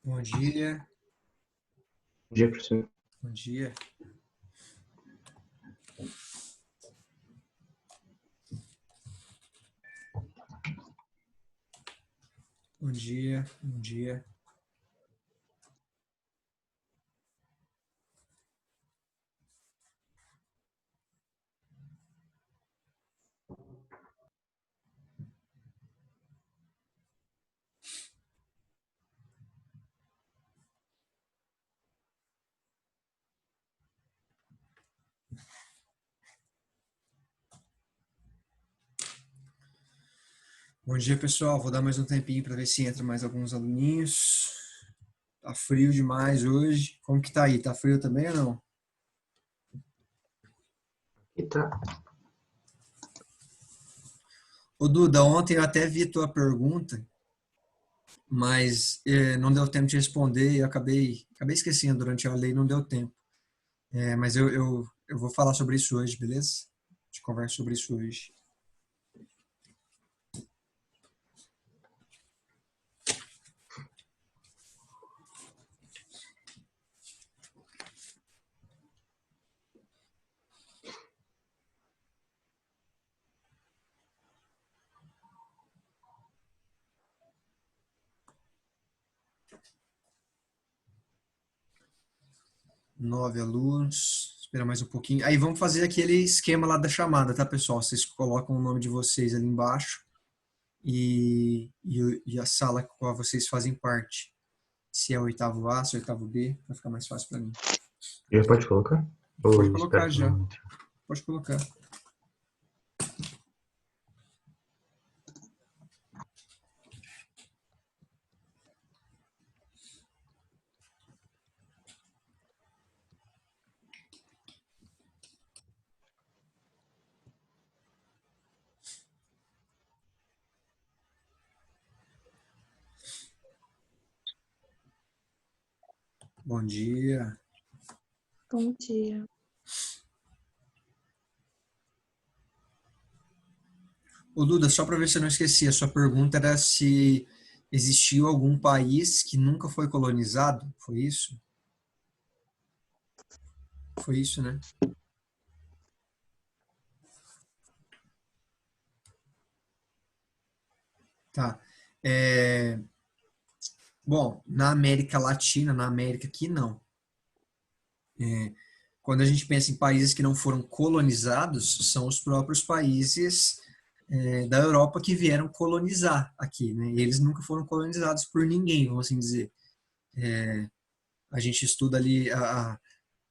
Bom dia, Bom dia, professor. bom dia. Bom dia, bom dia. Bom dia, pessoal. Vou dar mais um tempinho para ver se entra mais alguns aluninhos. Tá frio demais hoje. Como que tá aí? Tá frio também ou não? E tá. Ô, Duda, ontem eu até vi tua pergunta, mas não deu tempo de responder e eu acabei esquecendo durante a aula e não deu tempo. Mas eu vou falar sobre isso hoje, beleza? A gente conversa sobre isso hoje. Nove alunos. Espera mais um pouquinho. Aí vamos fazer aquele esquema lá da chamada, tá, pessoal? Vocês colocam o nome de vocês ali embaixo e a sala com a qual vocês fazem parte. Se é o oitavo A, se é o oitavo B, vai ficar mais fácil para mim. Já pode colocar? Pode Ou colocar espero que já. não. Pode colocar. Bom dia. Bom dia. Ô, Duda, só para ver se eu não esqueci, a sua pergunta era se existiu algum país que nunca foi colonizado? Foi isso? Foi isso, né? Tá. É, Bom, na América Latina, na América aqui, não. Quando a gente pensa em países que não foram colonizados, são os próprios países da Europa que vieram colonizar aqui, né? E eles nunca foram colonizados por ninguém, vamos assim dizer. A gente estuda ali o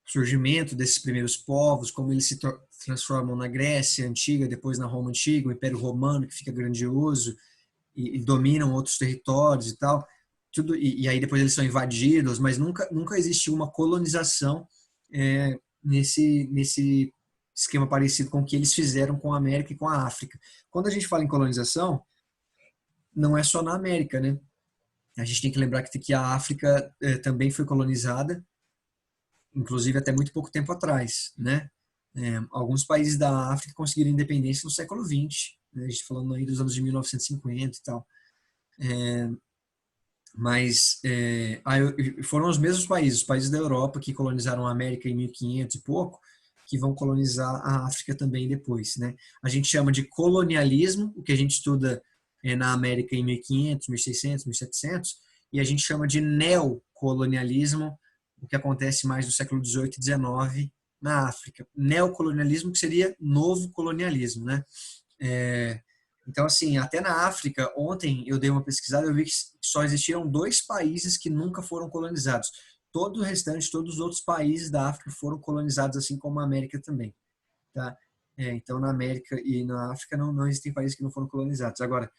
surgimento desses primeiros povos, como eles se transformam na Grécia Antiga, depois na Roma Antiga, o Império Romano, que fica grandioso, e dominam outros territórios e tal. Tudo, e aí depois eles são invadidos, mas nunca existiu uma colonização nesse esquema parecido com o que eles fizeram com a América e com a África. Quando a gente fala em colonização, não é só na América, né? A gente tem que lembrar que a África também foi colonizada, inclusive até muito pouco tempo atrás, né? Alguns países da África conseguiram independência no século XX, né? A gente falando aí dos anos de 1950 e tal. Mas foram os mesmos países, os países da Europa que colonizaram a América em 1500 e pouco, que vão colonizar a África também depois, né? A gente chama de colonialismo, o que a gente estuda na América em 1500, 1600, 1700, e a gente chama de neocolonialismo, o que acontece mais no século 18 e 19 na África. Neocolonialismo que seria novo colonialismo, né? É, então, assim, até na África, ontem eu dei uma pesquisada, eu vi que só existiram dois países que nunca foram colonizados. Todo o restante, todos os outros países da África foram colonizados, assim como a América também. Tá? Então, na América e na África não existem países que não foram colonizados. Agora,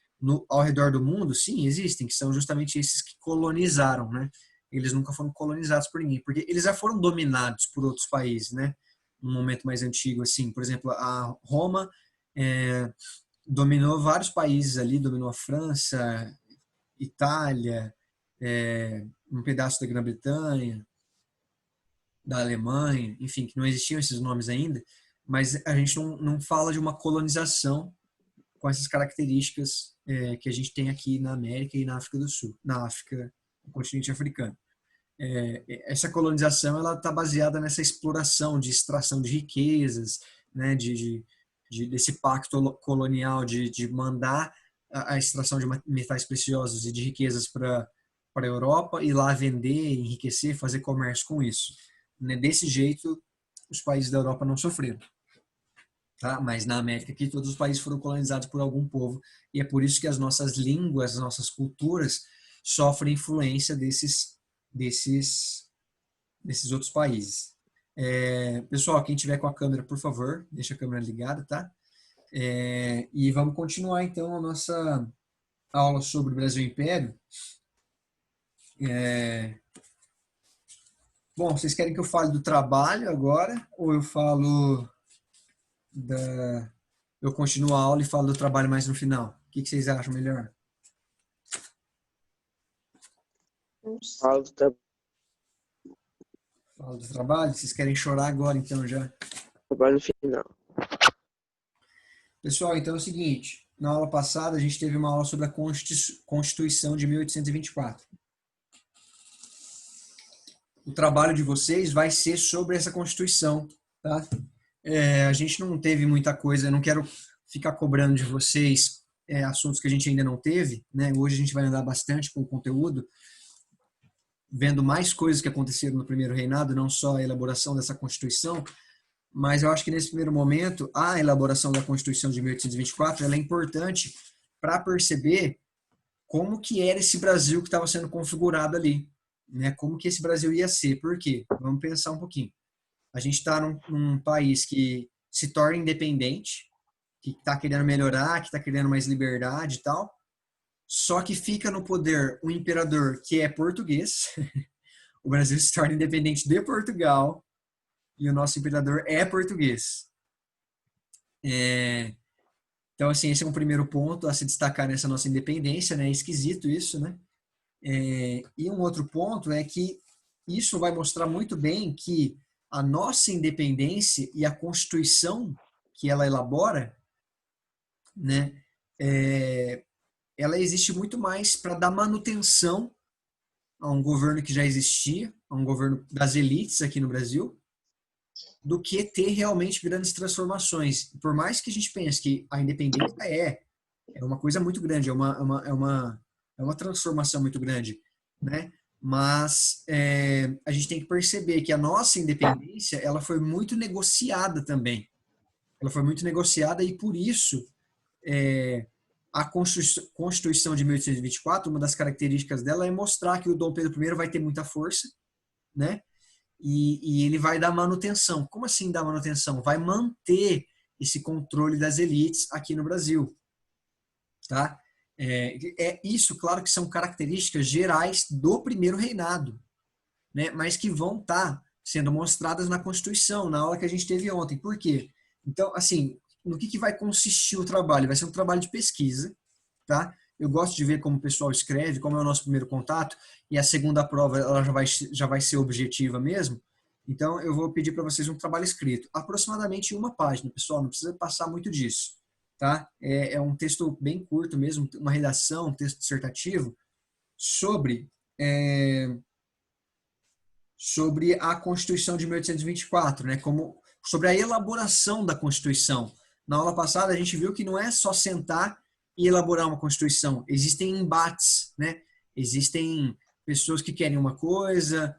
ao redor do mundo, sim, existem, que são justamente esses que colonizaram, né? Eles nunca foram colonizados por ninguém, porque eles já foram dominados por outros países, né? Num momento mais antigo, assim, por exemplo, a Roma é, dominou vários países ali, dominou a França, Itália, um pedaço da Grã-Bretanha, da Alemanha, enfim, que não existiam esses nomes ainda, mas a gente não fala de uma colonização com essas características que a gente tem aqui na América e na África do Sul, na África o continente africano. Essa colonização ela está baseada nessa exploração de extração de riquezas, né, desse pacto colonial de mandar a extração de metais preciosos e de riquezas para a Europa e lá vender, enriquecer, fazer comércio com isso. Né? Desse jeito, os países da Europa não sofreram. Tá? Mas na América aqui, todos os países foram colonizados por algum povo e é por isso que as nossas línguas, as nossas culturas sofrem influência desses outros países. Pessoal, quem tiver com a câmera, por favor, deixa a câmera ligada, tá? E vamos continuar então a nossa aula sobre o Brasil Império. Bom, vocês querem que eu fale do trabalho agora ou eu falo eu continuo a aula e falo do trabalho mais no final? O que vocês acham melhor? Fala do Falo do trabalho? Vocês querem chorar agora então já? trabalho no final. Pessoal, então é o seguinte, na aula passada a gente teve uma aula sobre a Constituição de 1824. O trabalho de vocês vai ser sobre essa Constituição, tá? A gente não teve muita coisa, eu não quero ficar cobrando de vocês assuntos que a gente ainda não teve, né? Hoje a gente vai andar bastante com o conteúdo, vendo mais coisas que aconteceram no primeiro reinado, não só a elaboração dessa Constituição, mas eu acho que nesse primeiro momento, a elaboração da Constituição de 1824 ela é importante para perceber como que era esse Brasil que estava sendo configurado ali, né? Como que esse Brasil ia ser. Por quê? Vamos pensar um pouquinho. A gente está num país que se torna independente, que está querendo melhorar, que está querendo mais liberdade e tal, só que fica no poder um imperador que é português. O Brasil se torna independente de Portugal e o nosso imperador é português. Então, assim, esse é um primeiro ponto a se destacar nessa nossa independência, né? É esquisito isso, né? E um outro ponto é que isso vai mostrar muito bem que a nossa independência e a Constituição que ela elabora, né? Ela existe muito mais para dar manutenção a um governo que já existia, a um governo das elites aqui no Brasil, do que ter realmente grandes transformações. Por mais que a gente pense que a independência é uma coisa muito grande, é uma transformação muito grande, né? Mas a gente tem que perceber que a nossa independência ela foi muito negociada também. Ela foi muito negociada e por isso a Constituição de 1824, uma das características dela é mostrar que o Dom Pedro I vai ter muita força, né? E ele vai dar manutenção. Como assim dar manutenção? Vai manter esse controle das elites aqui no Brasil. Tá? Isso, claro que são características gerais do primeiro reinado, né? Mas que vão estar sendo mostradas na Constituição, na aula que a gente teve ontem. Por quê? Então, assim, no que vai consistir o trabalho? Vai ser um trabalho de pesquisa, tá? Eu gosto de ver como o pessoal escreve, como é o nosso primeiro contato, e a segunda prova ela já vai ser objetiva mesmo. Então, eu vou pedir para vocês um trabalho escrito, aproximadamente uma página, pessoal, não precisa passar muito disso, tá? É um texto bem curto mesmo, uma redação, um texto dissertativo, sobre a Constituição de 1824, né? Sobre a elaboração da Constituição. Na aula passada, a gente viu que não é só sentar e elaborar uma Constituição. Existem embates, né? Existem pessoas que querem uma coisa,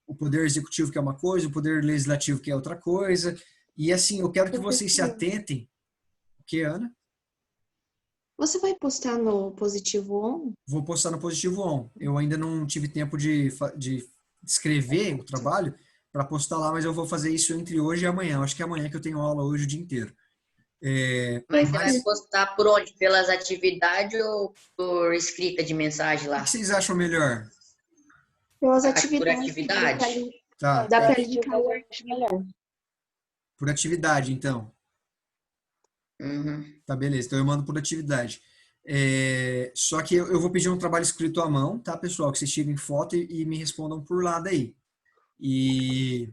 o Poder Executivo quer uma coisa, o Poder Legislativo quer outra coisa. E assim, eu quero que vocês se atentem. O que, Ana? Você vai postar no Positivo On? Vou postar no Positivo On. Eu ainda não tive tempo de escrever o trabalho para postar lá, mas eu vou fazer isso entre hoje e amanhã. Acho que é amanhã que eu tenho aula hoje o dia inteiro. Mas você vai postar por onde? Pelas atividades ou por escrita de mensagem lá? O que vocês acham melhor? Pelas Por atividades. atividade? Tá, Dá para indicar o artigo melhor. por atividade, então. Uhum. Tá, beleza. Então eu mando por atividade. Só que eu vou pedir um trabalho escrito à mão, tá, pessoal? Que vocês tirem foto e me respondam por lá daí. E,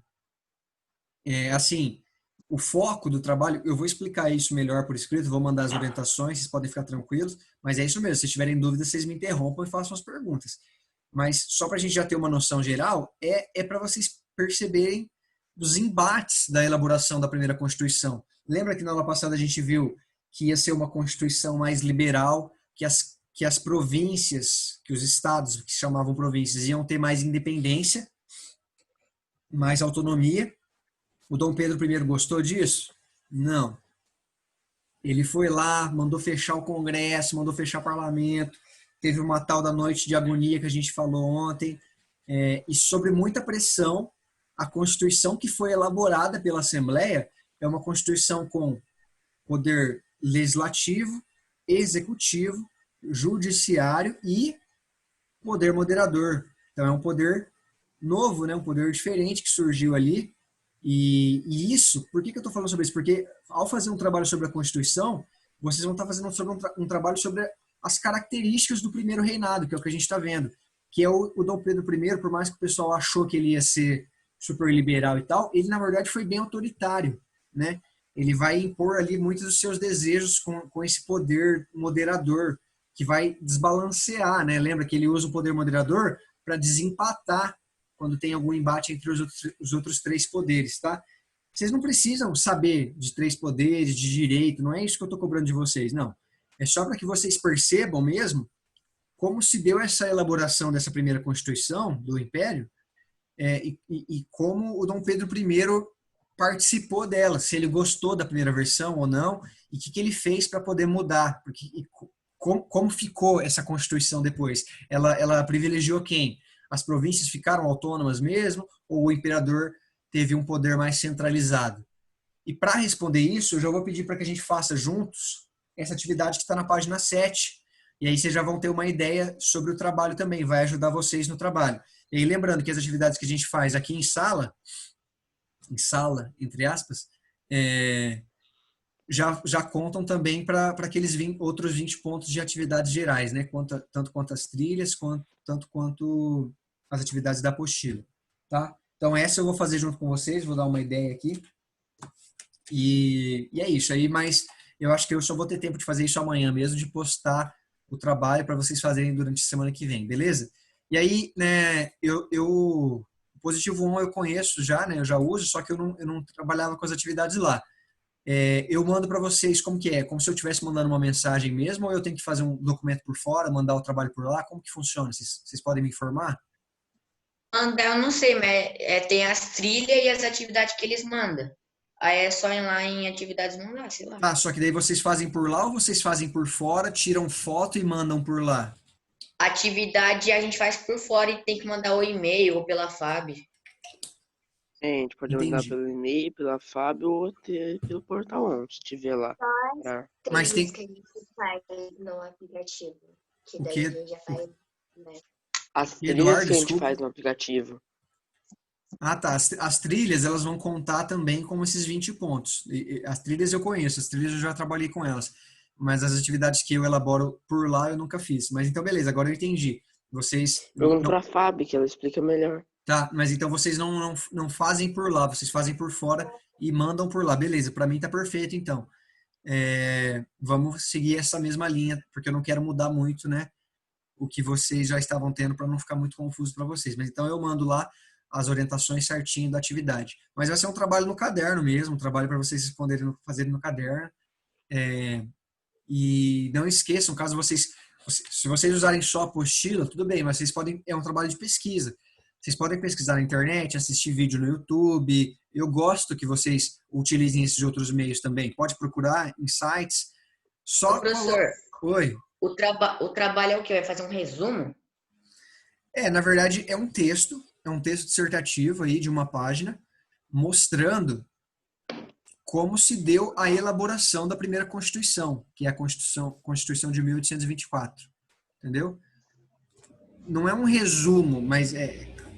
assim, o foco do trabalho, eu vou explicar isso melhor por escrito, vou mandar as orientações, vocês podem ficar tranquilos, mas é isso mesmo. Se tiverem dúvidas, vocês me interrompam e façam as perguntas. mas só para a gente já ter uma noção geral, é para vocês perceberem os embates da elaboração da primeira Constituição. Lembra que na aula passada a gente viu que ia ser uma Constituição mais liberal, que as províncias, que os estados, que se chamavam províncias, iam ter mais independência, mais autonomia. O Dom Pedro I gostou disso? Não. Ele foi lá, mandou fechar o Congresso, mandou fechar o Parlamento, teve uma tal da noite de agonia que a gente falou ontem, e sob muita pressão, a Constituição que foi elaborada pela Assembleia é uma Constituição com poder legislativo, executivo, judiciário e poder moderador. Então é um poder novo, né? Um poder diferente que surgiu ali. E isso, por que eu estou falando sobre isso? Porque ao fazer um trabalho sobre a Constituição, vocês vão estar fazendo um trabalho sobre as características do primeiro reinado, que é o que a gente está vendo. Que é o Dom Pedro I, por mais que o pessoal achou que ele ia ser super liberal e tal, ele na verdade foi bem autoritário, né? Ele vai impor ali muitos dos seus desejos com esse poder moderador, que vai desbalancear, né? Lembra que ele usa o poder moderador para desempatar quando tem algum embate entre os outros três poderes, tá? Vocês não precisam saber de três poderes, de direito, não é isso que eu estou cobrando de vocês, não. É só para que vocês percebam mesmo como se deu essa elaboração dessa primeira Constituição do Império e como o Dom Pedro I participou dela, se ele gostou da primeira versão ou não, e o que ele fez para poder mudar, como ficou essa Constituição depois. Ela privilegiou quem? As províncias ficaram autônomas mesmo, ou o imperador teve um poder mais centralizado? E para responder isso, eu já vou pedir para que a gente faça juntos essa atividade que está na página 7. E aí vocês já vão ter uma ideia sobre o trabalho também, vai ajudar vocês no trabalho. E aí lembrando que as atividades que a gente faz aqui em sala, entre aspas, já contam também para aqueles outros 20 pontos de atividades gerais, né? Tanto quanto as trilhas, tanto quanto as atividades da apostila, tá? Então essa eu vou fazer junto com vocês, vou dar uma ideia aqui. E é isso aí, mas eu acho que eu só vou ter tempo de fazer isso amanhã mesmo, de postar o trabalho para vocês fazerem durante a semana que vem, beleza? E aí, né, o Positivo 1 eu conheço já, né, eu já uso, só que eu não trabalhava com as atividades lá. Eu mando para vocês como que é? Como se eu estivesse mandando uma mensagem mesmo, ou eu tenho que fazer um documento por fora, mandar o trabalho por lá? Como que funciona? Vocês podem me informar? Mandar, eu não sei, mas tem as trilhas e as atividades que eles mandam. Aí é só ir lá em atividades mandar, sei lá. Ah, só que daí vocês fazem por lá ou vocês fazem por fora, tiram foto e mandam por lá? Atividade a gente faz por fora e tem que mandar o e-mail ou pela FAB. A gente pode mandar pelo e-mail, pela FAB ou até pelo portal 1, se tiver lá. Mas tem que a gente faz no aplicativo. Que o daí quê? a gente já faz, né? As trilhas Eduardo, que a gente desculpa. faz no aplicativo. Ah, tá. As trilhas, elas vão contar também como esses 20 pontos. As trilhas eu conheço, as trilhas eu já trabalhei com elas. Mas as atividades que eu elaboro por lá eu nunca fiz. Mas então, beleza, agora eu entendi. Vocês. Pergunta pra FAB, que ela explica melhor. Tá, mas então vocês não fazem por lá, vocês fazem por fora e mandam por lá. Beleza, para mim tá perfeito então. Vamos seguir essa mesma linha, porque eu não quero mudar muito, né? O que vocês já estavam tendo para não ficar muito confuso para vocês. Mas então eu mando lá as orientações certinho da atividade. Mas vai ser um trabalho no caderno mesmo, um trabalho para vocês responderem, fazerem no caderno. E não esqueçam, caso se vocês usarem só a apostila, tudo bem, mas vocês podem, é um trabalho de pesquisa. Vocês podem pesquisar na internet, assistir vídeo no YouTube. Eu gosto que vocês utilizem esses outros meios também. Pode procurar em sites. Só professor, Oi. O trabalho é o quê? Vai fazer um resumo? Na verdade, é um texto dissertativo aí de uma página, mostrando como se deu a elaboração da primeira Constituição, que é a Constituição de 1824. Entendeu? Não é um resumo, mas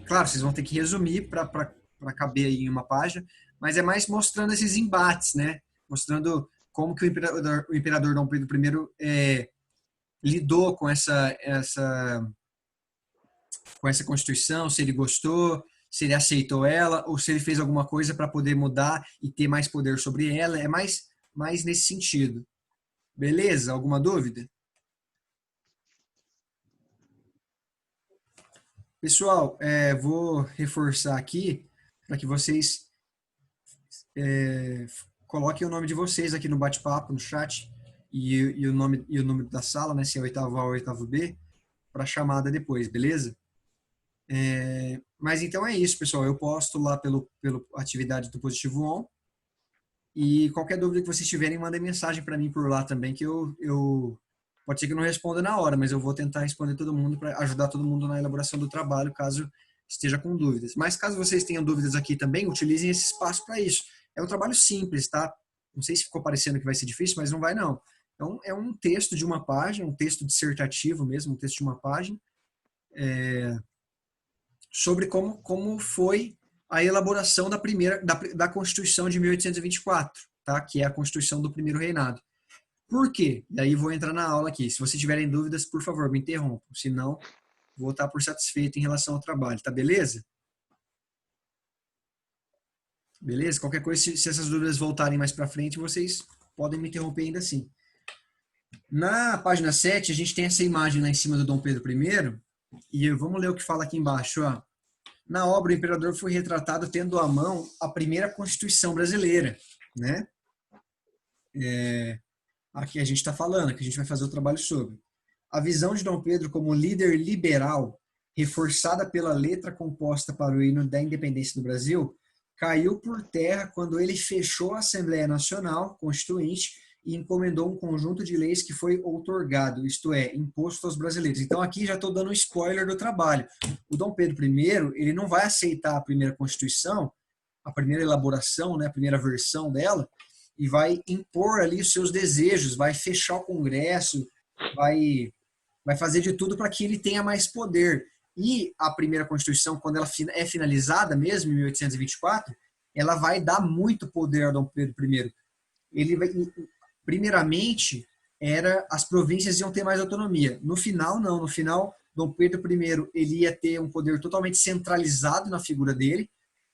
claro, vocês vão ter que resumir para caber aí em uma página, mas é mais mostrando esses embates, né? Mostrando como que o imperador Dom Pedro I lidou com essa Constituição, se ele gostou, se ele aceitou ela, ou se ele fez alguma coisa para poder mudar e ter mais poder sobre ela. É mais nesse sentido. Beleza? Alguma dúvida? Pessoal, vou reforçar aqui para que vocês coloquem o nome de vocês aqui no bate-papo, no chat, e o nome da sala, né, se é oitavo A ou oitavo B, para chamada depois, beleza? Mas então é isso, pessoal. Eu posto lá pelo atividade do Positivo On. E qualquer dúvida que vocês tiverem, mandem mensagem para mim por lá também, que eu pode ser que eu não responda na hora, mas eu vou tentar responder todo mundo para ajudar todo mundo na elaboração do trabalho, caso esteja com dúvidas. Mas caso vocês tenham dúvidas aqui também, utilizem esse espaço para isso. É um trabalho simples, tá? Não sei se ficou parecendo que vai ser difícil, mas não vai não. Então, é um texto de uma página, um texto dissertativo mesmo, um texto de uma página, sobre como foi a elaboração da Constituição de 1824, tá? Que é a Constituição do Primeiro Reinado. Por quê? Daí vou entrar na aula aqui. Se vocês tiverem dúvidas, por favor, me interrompam. Senão, vou estar por satisfeito em relação ao trabalho. Tá beleza? Beleza? Qualquer coisa, se essas dúvidas voltarem mais para frente, vocês podem me interromper ainda assim. Na página 7, a gente tem essa imagem lá em cima do Dom Pedro I. E vamos ler o que fala aqui embaixo, ó. Na obra, o imperador foi retratado tendo à mão a primeira Constituição brasileira, né? Aqui a gente está falando, que a gente vai fazer o trabalho sobre. A visão de Dom Pedro como líder liberal, reforçada pela letra composta para o hino da independência do Brasil, caiu por terra quando ele fechou a Assembleia Nacional Constituinte e encomendou um conjunto de leis que foi outorgado, isto é, imposto aos brasileiros. Então aqui já estou dando um spoiler do trabalho. O Dom Pedro I, ele não vai aceitar a primeira Constituição, a primeira elaboração, né, a primeira versão dela, e vai impor ali os seus desejos, vai fechar o Congresso, vai fazer de tudo para que ele tenha mais poder. E a primeira Constituição, quando ela é finalizada mesmo, em 1824, ela vai dar muito poder ao Dom Pedro I. Ele vai, primeiramente, as províncias iam ter mais autonomia. No final, não. No final, Dom Pedro I ele ia ter um poder totalmente centralizado na figura dele.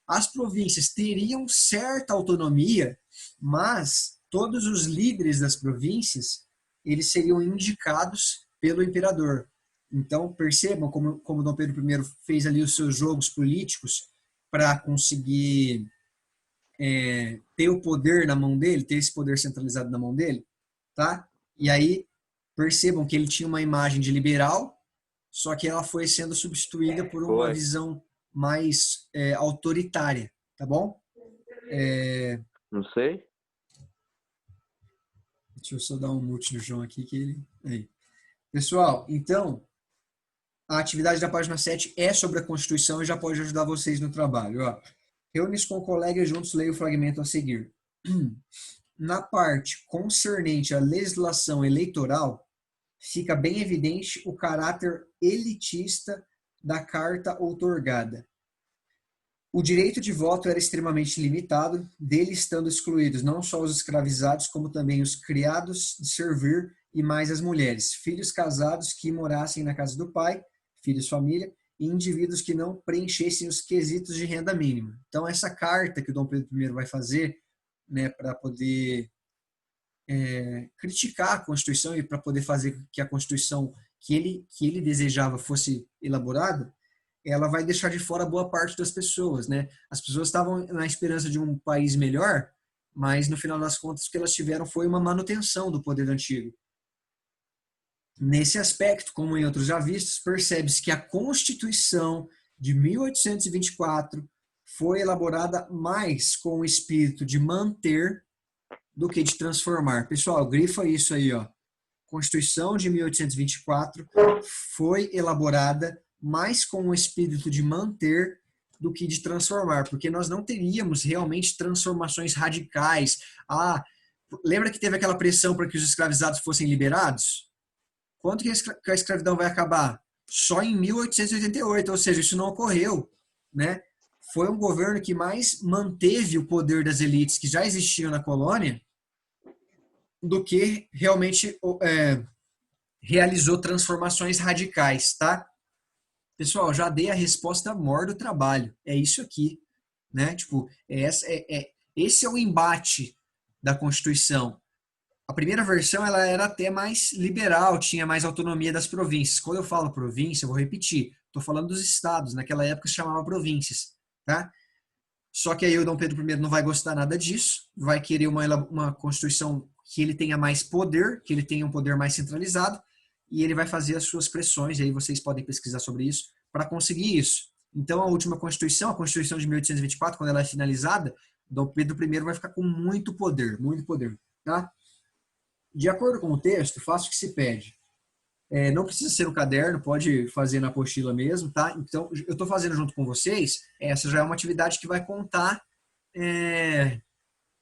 As províncias teriam certa autonomia, mas todos os líderes das províncias eles seriam indicados pelo imperador. Então, percebam como Dom Pedro I fez ali os seus jogos políticos para conseguir ter o poder na mão dele, ter esse poder centralizado na mão dele, tá? E aí, percebam que ele tinha uma imagem de liberal, só que ela foi sendo substituída por uma visão mais autoritária, tá bom? Não sei. Deixa eu só dar um mute no João aqui. Aí. Pessoal, então, a atividade da página 7 é sobre a Constituição e já pode ajudar vocês no trabalho. Reúne-se com o colega e juntos leia o fragmento a seguir. Na parte concernente à legislação eleitoral, fica bem evidente o caráter elitista da carta outorgada. O direito de voto era extremamente limitado, dele estando excluídos não só os escravizados, como também os criados de servir e mais as mulheres, filhos casados que morassem na casa do pai, filhos família, e indivíduos que não preenchessem os quesitos de renda mínima. Então, essa carta que o Dom Pedro I vai fazer, né, para poder criticar a Constituição e para poder fazer que a Constituição que ele desejava fosse elaborada, ela vai deixar de fora boa parte das pessoas, né? As pessoas estavam na esperança de um país melhor, mas no final das contas o que elas tiveram foi uma manutenção do poder antigo. Nesse aspecto, como em outros já vistos, percebe-se que a Constituição de 1824 foi elaborada mais com o espírito de manter do que de transformar. Pessoal, grifa isso aí, ó. Constituição de 1824 foi elaborada mais com o espírito de manter do que de transformar, porque nós não teríamos realmente transformações radicais. Lembra que teve aquela pressão para que os escravizados fossem liberados? Quando que a escravidão vai acabar? Só em 1888, ou seja, isso não ocorreu, né? Foi um governo que mais manteve o poder das elites que já existiam na colônia do que realmente realizou transformações radicais, tá? Pessoal, já dei a resposta maior do trabalho. É isso aqui, né? Tipo, esse é o embate da Constituição. A primeira versão ela era até mais liberal, tinha mais autonomia das províncias. Quando eu falo província, eu vou repetir, estou falando dos estados, naquela época se chamava províncias, tá? Só que aí o Dom Pedro I não vai gostar nada disso, vai querer uma Constituição que ele tenha mais poder, que ele tenha um poder mais centralizado, e ele vai fazer as suas pressões, e aí vocês podem pesquisar sobre isso, para conseguir isso. Então, a última Constituição, a Constituição de 1824, quando ela é finalizada, Dom Pedro I vai ficar com muito poder, tá? De acordo com o texto, faça o que se pede. Não precisa ser no caderno, pode fazer na apostila mesmo, tá? Então, eu estou fazendo junto com vocês, essa já é uma atividade que vai contar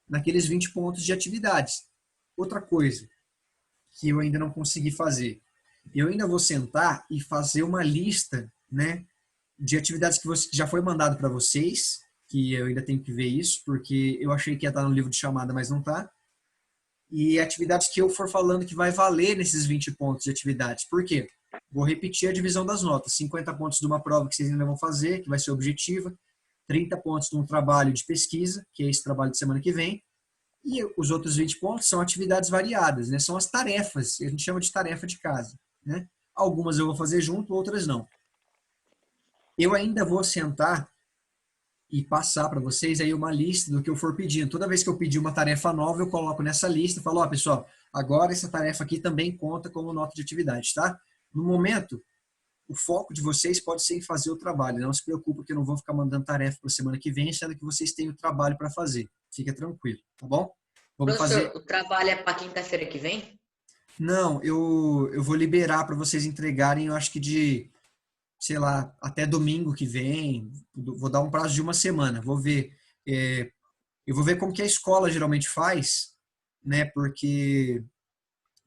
naqueles 20 pontos de atividades. Outra coisa que eu ainda não consegui fazer, eu ainda vou sentar e fazer uma lista, né, de atividades que já foi mandado para vocês, que eu ainda tenho que ver isso, porque eu achei que ia estar no livro de chamada, mas não está. E atividades que eu for falando que vai valer nesses 20 pontos de atividades. Por quê? Vou repetir a divisão das notas. 50 pontos de uma prova que vocês ainda vão fazer, que vai ser objetiva. 30 pontos de um trabalho de pesquisa, que é esse trabalho de semana que vem. E os outros 20 pontos são atividades variadas, né? São as tarefas. A gente chama de tarefa de casa, né? Algumas eu vou fazer junto, outras não. Eu ainda vou sentar e passar para vocês aí uma lista do que eu for pedindo. Toda vez que eu pedir uma tarefa nova, eu coloco nessa lista e falo, pessoal, agora essa tarefa aqui também conta como nota de atividade, tá? No momento, o foco de vocês pode ser em fazer o trabalho. Não se preocupe que eu não vou ficar mandando tarefa para a semana que vem, sendo que vocês têm o trabalho para fazer. Fica tranquilo, tá bom? Vamos Professor, o trabalho é para quinta-feira que vem? Não, eu vou liberar para vocês entregarem, eu acho que sei lá, até domingo que vem, vou dar um prazo de uma semana, vou ver. Eu vou ver como que a escola geralmente faz, né, porque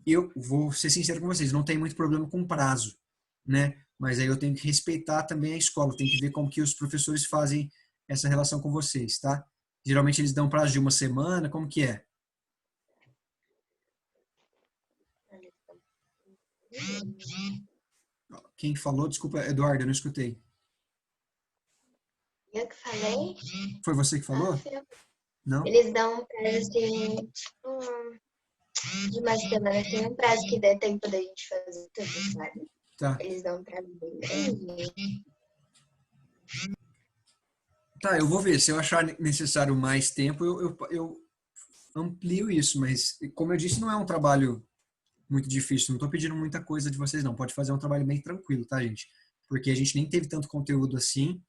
eu vou ser sincero com vocês, não tem muito problema com prazo, né, mas aí eu tenho que respeitar também a escola, tenho que ver como que os professores fazem essa relação com vocês, tá? Geralmente eles dão prazo de uma semana, como que é? Quem falou? Desculpa, Eduardo, eu não escutei. Eu que falei? Foi você que falou? Não? Eles dão um prazo assim, de uma semana, tem um prazo que dá tempo da gente fazer tudo, sabe? Tá. Eles dão um prazo bem grande. Tá, eu vou ver. Se eu achar necessário mais tempo, eu amplio isso. Mas, como eu disse, não é um trabalho muito difícil. Não estou pedindo muita coisa de vocês, não. Pode fazer um trabalho bem tranquilo, tá, gente? Porque a gente nem teve tanto conteúdo assim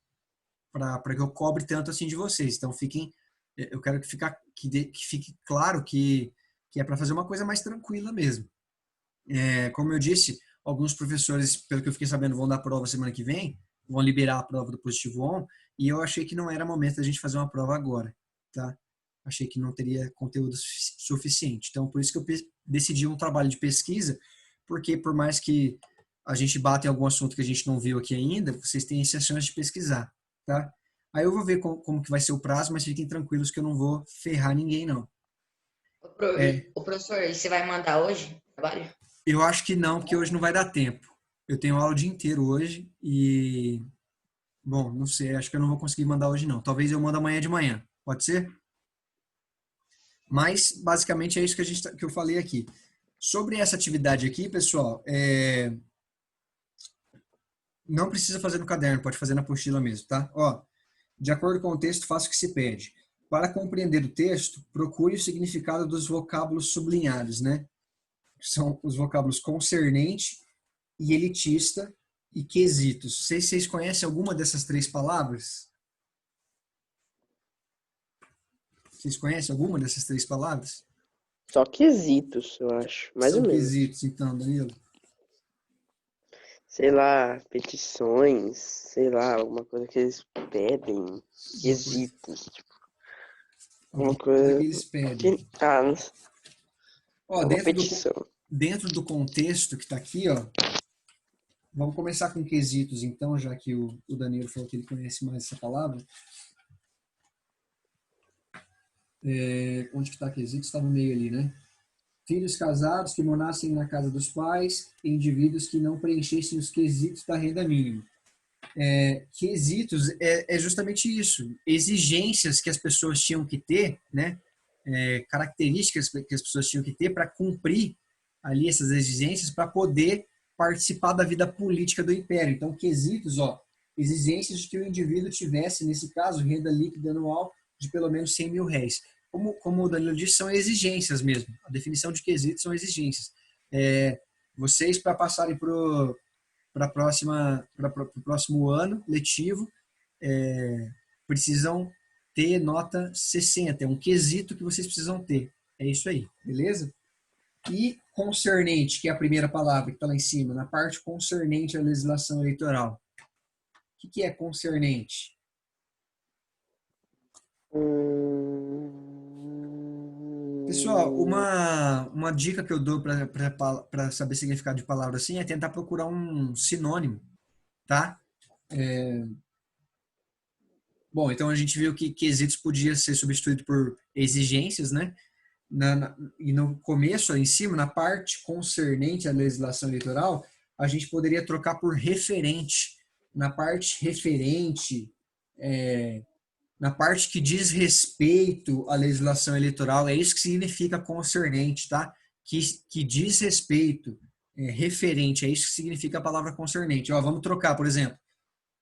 para que eu cobre tanto assim de vocês. Então, eu quero que fique claro que é para fazer uma coisa mais tranquila mesmo. Como eu disse, alguns professores, pelo que eu fiquei sabendo, vão dar prova semana que vem, vão liberar a prova do Positivo On, e eu achei que não era momento da gente fazer uma prova agora, tá? Achei que não teria conteúdo suficiente. Então, por isso que eu decidi um trabalho de pesquisa, porque por mais que a gente bata em algum assunto que a gente não viu aqui ainda, vocês têm essa chance de pesquisar, tá? Aí eu vou ver como que vai ser o prazo, mas fiquem tranquilos que eu não vou ferrar ninguém, não. O professor, e você vai mandar hoje o trabalho? Eu acho que não, porque hoje não vai dar tempo. Eu tenho aula o dia inteiro hoje e... Bom, não sei, acho que eu não vou conseguir mandar hoje, não. Talvez eu mande amanhã de manhã. Pode ser? Mas, basicamente, é isso que eu falei aqui. Sobre essa atividade aqui, pessoal, não precisa fazer no caderno, pode fazer na apostila mesmo, tá? Ó, de acordo com o texto, faça o que se pede. Para compreender o texto, procure o significado dos vocábulos sublinhados, né? São os vocábulos concernente e elitista e quesitos. Vocês conhecem alguma dessas três palavras? Vocês conhecem alguma dessas três palavras? Só quesitos, eu acho. Mais ou São menos. quesitos, então, Danilo. Sei lá, petições, sei lá, alguma coisa que eles pedem. Quesitos, tipo. Alguma coisa que eles pedem. Não sei. Ó, Uma petição. dentro do contexto que está aqui, ó, vamos começar com quesitos, então, já que o Danilo falou que ele conhece mais essa palavra. Onde que está quesitos? Está no meio ali, né? Filhos casados que morassem na casa dos pais, indivíduos que não preenchessem os quesitos da renda mínima. Quesitos é justamente isso, exigências que as pessoas tinham que ter, né, características que as pessoas tinham que ter para cumprir ali essas exigências para poder participar da vida política do império. Então, quesitos, exigências de que o indivíduo tivesse, nesse caso, renda líquida anual de pelo menos 100 mil réis. Como o Danilo disse, são exigências mesmo. A definição de quesitos são exigências. Vocês, para passarem para o próximo ano letivo, precisam ter nota 60. É um quesito que vocês precisam ter. É isso aí, beleza? E concernente, que é a primeira palavra que está lá em cima, na parte concernente à legislação eleitoral. O que é concernente? Pessoal, uma dica que eu dou para saber significado de palavra assim é tentar procurar um sinônimo, tá? Bom, então a gente viu que quesitos podia ser substituído por exigências, né? E no começo, em cima, na parte concernente à legislação eleitoral, a gente poderia trocar por referente. Na parte referente, na parte que diz respeito à legislação eleitoral, é isso que significa concernente, tá? Que diz respeito, referente, é isso que significa a palavra concernente. Vamos trocar, por exemplo,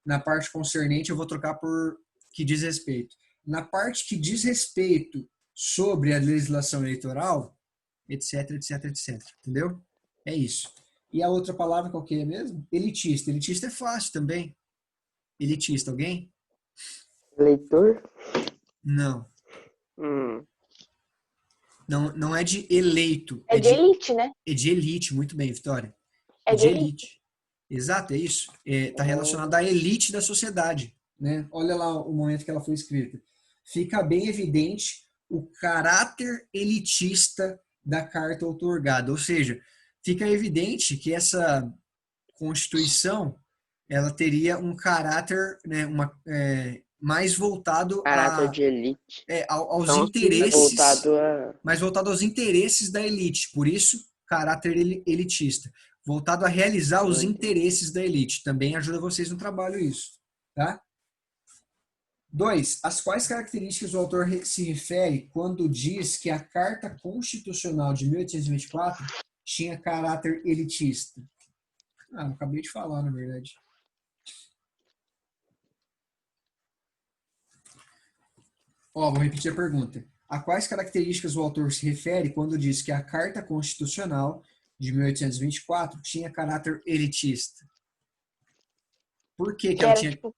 na parte concernente eu vou trocar por que diz respeito. Na parte que diz respeito sobre a legislação eleitoral, etc, etc, etc. Entendeu? É isso. E a outra palavra qual que é mesmo? Elitista. Elitista é fácil também. Elitista, alguém? Eleitor? Não. Não é de eleito. É de elite, né? É de elite, muito bem, Vitória. É de elite. Exato, é isso. Está relacionado à elite da sociedade. Né? Olha lá o momento que ela foi escrita. Fica bem evidente o caráter elitista da carta outorgada. Ou seja, fica evidente que essa Constituição ela teria um caráter, né, mais voltado caráter de elite. Aos então, interesses, mais voltado aos interesses da elite. Por isso, caráter elitista. Voltado a realizar os interesses da elite. Também ajuda vocês no trabalho isso. Tá? 2. As quais características o autor se refere quando diz que a Carta Constitucional de 1824 tinha caráter elitista? Eu acabei de falar, na verdade. Vou repetir a pergunta. A quais características o autor se refere quando diz que a Carta Constitucional de 1824 tinha caráter elitista? Por que ela tinha... Tipo,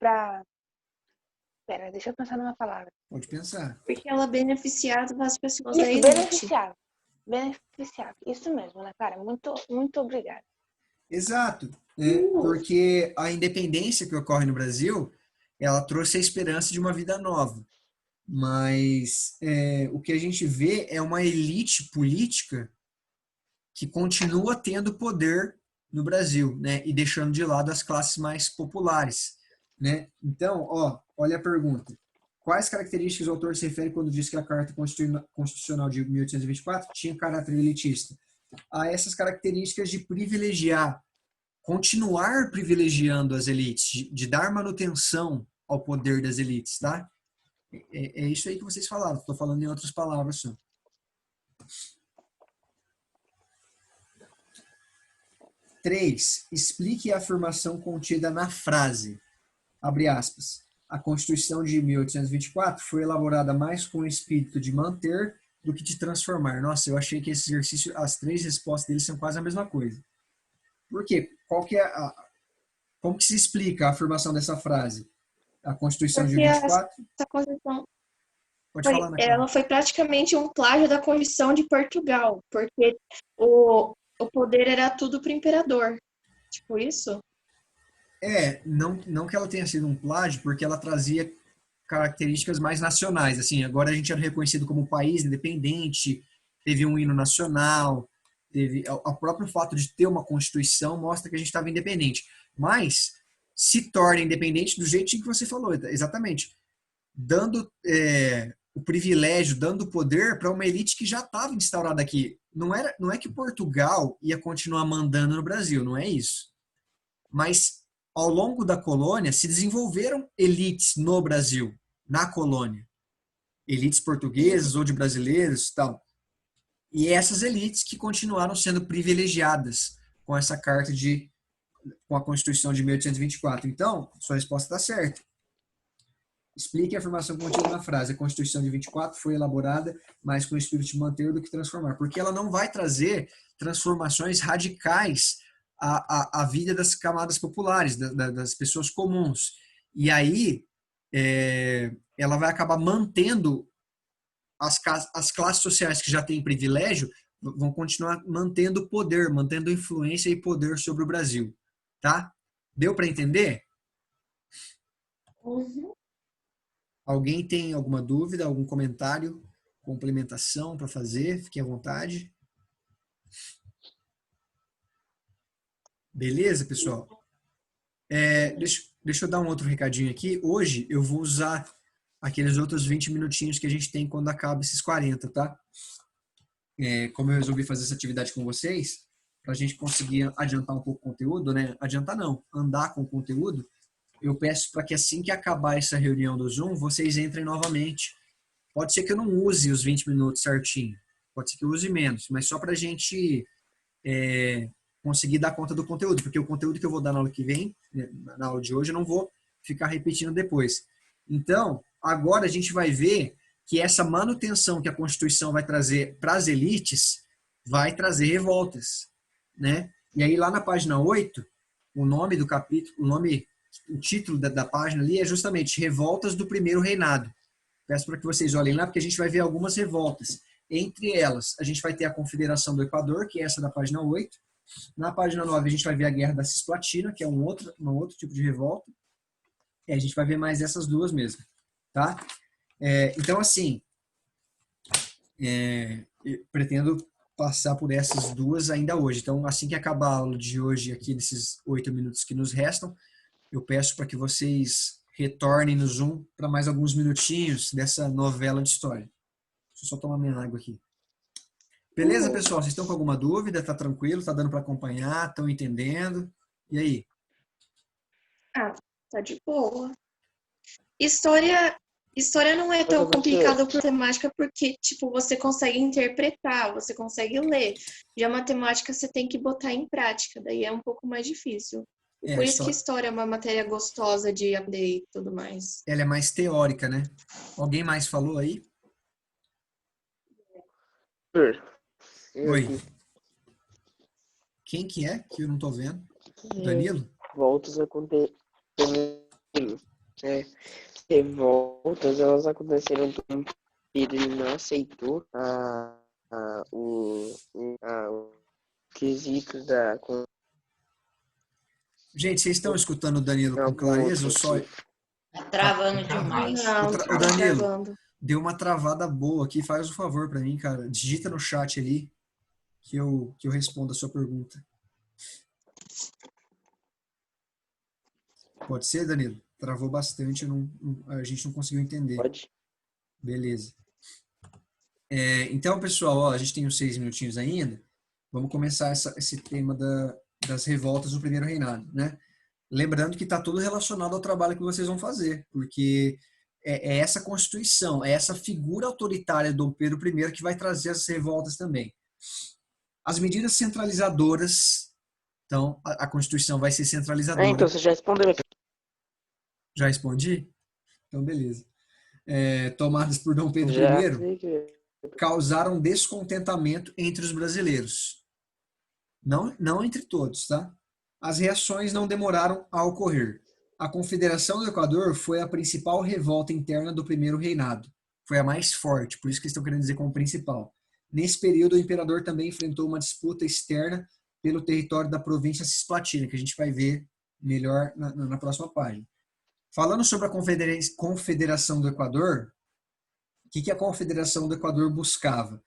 Pera, deixa eu pensar numa palavra. Pode pensar. Porque ela beneficiava as pessoas da Isso, elite. beneficiava. Isso mesmo, né, cara? Muito, muito obrigada. Exato. Porque a independência que ocorre no Brasil, ela trouxe a esperança de uma vida nova. Mas o que a gente vê é uma elite política que continua tendo poder no Brasil, né? E deixando de lado as classes mais populares. Né? Então, olha a pergunta. Quais características o autor se refere quando diz que a Carta Constitucional de 1824 tinha caráter elitista? A essas características de continuar privilegiando as elites, de dar manutenção ao poder das elites, tá? É isso aí que vocês falaram, estou falando em outras palavras só. 3. Explique a afirmação contida na frase. Abre aspas. A Constituição de 1824 foi elaborada mais com o espírito de manter do que de transformar. Nossa, eu achei que esse exercício, as 3 respostas deles são quase a mesma coisa. Por quê? Como que se explica a afirmação dessa frase? A Constituição de 1824? Essa Constituição ela foi praticamente um plágio da Constituição de Portugal, porque o poder era tudo para o imperador. Tipo isso? Não que ela tenha sido um plágio, porque ela trazia características mais nacionais. Assim, agora a gente era reconhecido como país independente, teve um hino nacional, o próprio fato de ter uma Constituição mostra que a gente estava independente. Mas se torna independente do jeitinho que você falou, exatamente. Dando o privilégio, dando o poder para uma elite que já estava instaurada aqui. Não é que Portugal ia continuar mandando no Brasil, não é isso. Mas ao longo da colônia, se desenvolveram elites no Brasil, na colônia. elites portuguesas ou de brasileiros e tal. E essas elites que continuaram sendo privilegiadas com essa carta com a Constituição de 1824. Então, sua resposta está certa. Explique a afirmação contida na frase. A Constituição de 24 foi elaborada mais com o espírito de manter do que transformar. Porque ela não vai trazer transformações radicais à vida das camadas populares, das pessoas comuns. E aí, ela vai acabar mantendo as classes sociais que já têm privilégio, vão continuar mantendo poder, mantendo influência e poder sobre o Brasil. Tá? Deu para entender? Uhum. Alguém tem alguma dúvida, algum comentário, complementação para fazer? Fique à vontade. Beleza, pessoal? Deixa eu dar um outro recadinho aqui. Hoje eu vou usar aqueles outros 20 minutinhos que a gente tem quando acaba esses 40, tá? Como eu resolvi fazer essa atividade com vocês, para a gente conseguir adiantar um pouco o conteúdo, né? Adiantar não, andar com o conteúdo. Eu peço para que assim que acabar essa reunião do Zoom, vocês entrem novamente. Pode ser que eu não use os 20 minutos certinho. Pode ser que eu use menos, mas só para a gente conseguir dar conta do conteúdo, porque o conteúdo que eu vou dar na aula que vem, na aula de hoje, eu não vou ficar repetindo depois. Então, agora a gente vai ver que essa manutenção que a Constituição vai trazer para as elites vai trazer revoltas, né? E aí lá na página 8, o nome do capítulo, o título da página ali é justamente Revoltas do Primeiro Reinado. Peço para que vocês olhem lá, porque a gente vai ver algumas revoltas. Entre elas, a gente vai ter a Confederação do Equador, que é essa da página 8. Na página 9, a gente vai ver a Guerra da Cisplatina, que é um outro tipo de revolta. A gente vai ver mais essas duas mesmo. Tá? Então, assim, eu pretendo passar por essas duas ainda hoje. Então, assim que acabar a aula de hoje, aqui nesses 8 minutos que nos restam, eu peço para que vocês retornem no Zoom para mais alguns minutinhos dessa novela de história. Deixa eu só tomar minha água aqui. Beleza, pessoal? Vocês estão com alguma dúvida? Tá tranquilo? Tá dando para acompanhar? Estão entendendo? E aí? Tá de boa. História não é tão complicada por temática porque, tipo, você consegue interpretar, você consegue ler. Já matemática você tem que botar em prática, daí é um pouco mais difícil. Por isso que história é uma matéria gostosa de aprender e tudo mais. Ela é mais teórica, né? Alguém mais falou aí? Oi. Quem que é? Que eu não tô vendo. Danilo? Revoltas revoltas, elas aconteceram porque ele não aceitou o quesito da... Gente, vocês estão escutando o Danilo com clareza ou só... Tá travando demais. Não, O Danilo, deu uma travada boa aqui. Faz um favor para mim, cara. Digita no chat ali que eu respondo a sua pergunta. Pode ser, Danilo? Travou bastante, a gente não conseguiu entender. Pode. Beleza. Então, pessoal, a gente tem uns 6 minutinhos ainda. Vamos começar esse tema das revoltas do Primeiro Reinado, né? Lembrando que está tudo relacionado ao trabalho que vocês vão fazer, porque é essa Constituição, é essa figura autoritária do Dom Pedro I que vai trazer as revoltas também. As medidas centralizadoras, então, a Constituição vai ser centralizadora. Então você já respondeu. Já respondi? Então, beleza. Tomadas por Dom Pedro I, causaram descontentamento entre os brasileiros. Não entre todos, tá? As reações não demoraram a ocorrer. A Confederação do Equador foi a principal revolta interna do Primeiro Reinado. Foi a mais forte, por isso que eles estão querendo dizer como principal. Nesse período, o imperador também enfrentou uma disputa externa pelo território da província Cisplatina, que a gente vai ver melhor na próxima página. Falando sobre a Confederação do Equador, o que a Confederação do Equador buscava?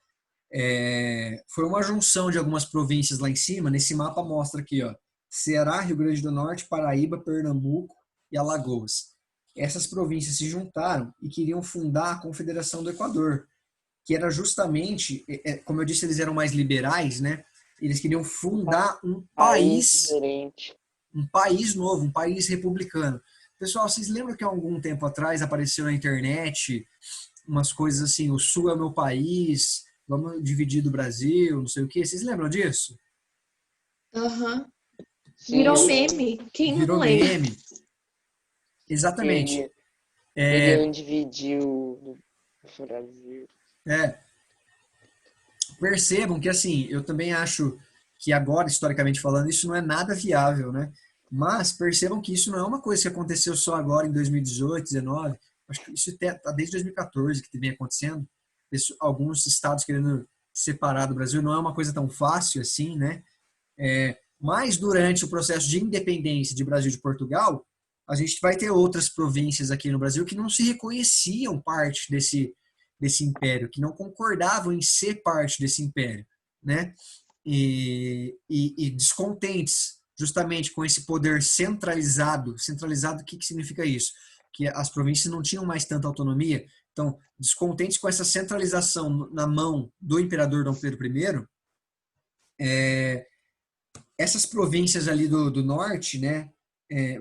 Foi uma junção de algumas províncias lá em cima. Nesse mapa mostra aqui, ó, Ceará, Rio Grande do Norte, Paraíba, Pernambuco e Alagoas. Essas províncias se juntaram e queriam fundar a Confederação do Equador, que era justamente, como eu disse, eles eram mais liberais, né? Eles queriam fundar um país novo, um país republicano. Pessoal, vocês lembram que há algum tempo atrás apareceu na internet umas coisas assim, o Sul é o meu país, vamos dividir do Brasil, não sei o quê. Vocês lembram disso? Aham. Sim, Virou eu meme. Quem não Virou lembra? meme. Exatamente. queriam dividir o Brasil. Percebam que, assim, eu também acho que agora, historicamente falando, isso não é nada viável, né? Mas percebam que isso não é uma coisa que aconteceu só agora em 2018, 2019. Acho que isso está desde 2014 que vem acontecendo. Alguns estados querendo separar do Brasil. Não é uma coisa tão fácil assim, né? Mas durante o processo de independência de Brasil e de Portugal, a gente vai ter outras províncias aqui no Brasil que não se reconheciam parte desse império, que não concordavam em ser parte desse império, né? E descontentes justamente com esse poder centralizado. Centralizado, o que significa isso? Que as províncias não tinham mais tanta autonomia. Então, descontentes com essa centralização na mão do imperador Dom Pedro I, essas províncias ali do norte, né,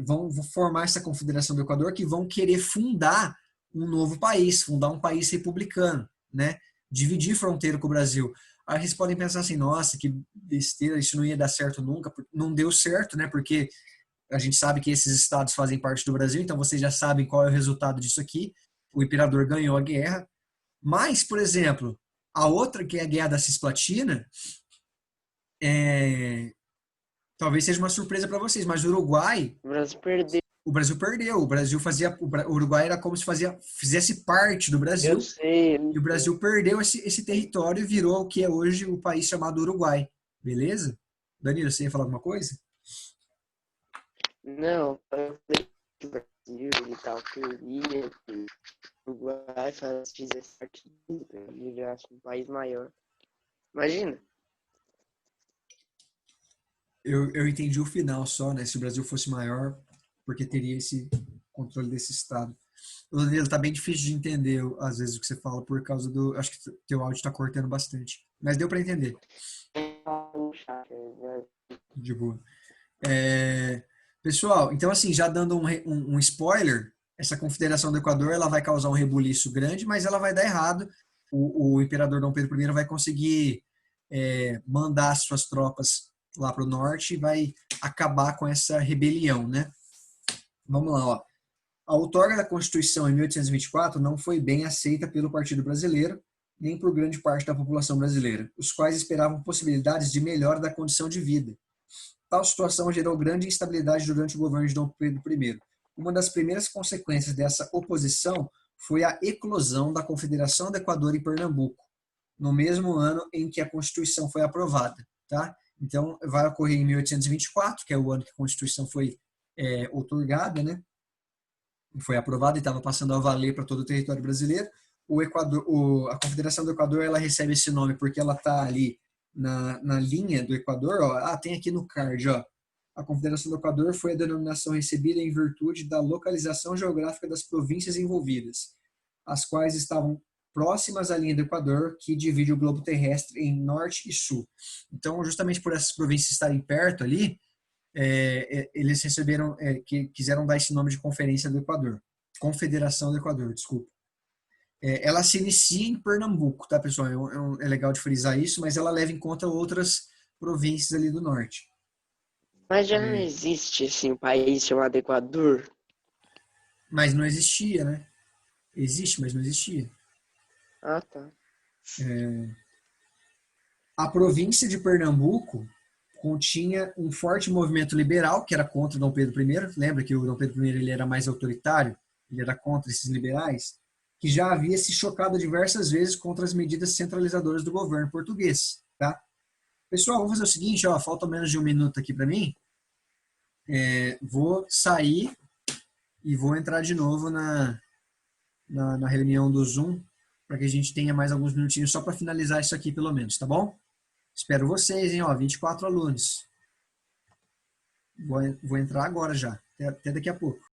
vão formar essa confederação do Equador, que vão querer fundar um novo país, fundar um país republicano, né, dividir fronteira com o Brasil. Aí vocês podem pensar assim, nossa, que besteira, isso não ia dar certo nunca. Não deu certo, né, porque a gente sabe que esses estados fazem parte do Brasil, então vocês já sabem qual é o resultado disso aqui. O imperador ganhou a guerra. Mas, por exemplo, a outra, que é a Guerra da Cisplatina, talvez seja uma surpresa para vocês, mas o Uruguai... O Brasil perdeu. O Brasil perdeu. O Uruguai era como se fizesse parte do Brasil. Eu sei. E o Brasil perdeu esse território e virou o que é hoje o país chamado Uruguai. Beleza? Danilo, você ia falar alguma coisa? Não, eu falei que o Brasil e tal queria que o Uruguai fizesse parte e virasse um país maior. Imagina. Eu entendi o final só, né? Se o Brasil fosse maior, porque teria esse controle desse estado. Danilo, tá bem difícil de entender às vezes o que você fala por causa do... Acho que teu áudio tá cortando bastante. Mas deu para entender. De boa. Pessoal, então assim, já dando um spoiler, essa confederação do Equador ela vai causar um rebuliço grande, mas ela vai dar errado. O imperador Dom Pedro I vai conseguir mandar as suas tropas lá para o norte e vai acabar com essa rebelião, né? Vamos lá, ó. A outorga da Constituição em 1824 não foi bem aceita pelo Partido Brasileiro, nem por grande parte da população brasileira, os quais esperavam possibilidades de melhora da condição de vida. Tal situação gerou grande instabilidade durante o governo de Dom Pedro I. Uma das primeiras consequências dessa oposição foi a eclosão da Confederação do Equador em Pernambuco, no mesmo ano em que a Constituição foi aprovada, tá? Então, vai ocorrer em 1824, que é o ano que a Constituição foi outorgada, né? Foi aprovada e estava passando a valer para todo o território brasileiro. A Confederação do Equador ela recebe esse nome porque ela está ali na linha do Equador. Ó. Tem aqui no card. Ó. A Confederação do Equador foi a denominação recebida em virtude da localização geográfica das províncias envolvidas, as quais estavam próximas à linha do Equador, que divide o globo terrestre em norte e sul. Então, justamente por essas províncias estarem perto ali, eles receberam, quiseram dar esse nome de Conferência do Equador. Confederação do Equador, desculpa. Ela se inicia em Pernambuco, tá, pessoal? É legal de frisar isso, mas ela leva em conta outras províncias ali do norte. Mas já não existe, assim, um país chamado Equador? Mas não existia, né? Existe, mas não existia. Ah, tá. A província de Pernambuco continha um forte movimento liberal, que era contra Dom Pedro I. Lembra que o Dom Pedro I ele era mais autoritário? Ele era contra esses liberais? Que já havia se chocado diversas vezes contra as medidas centralizadoras do governo português. Tá? Pessoal, vamos fazer o seguinte, ó, falta menos de um minuto aqui para mim. Vou sair e vou entrar de novo na reunião do Zoom, para que a gente tenha mais alguns minutinhos só para finalizar isso aqui, pelo menos, tá bom? Espero vocês, hein? Ó, 24 alunos. Vou entrar agora já. Até daqui a pouco.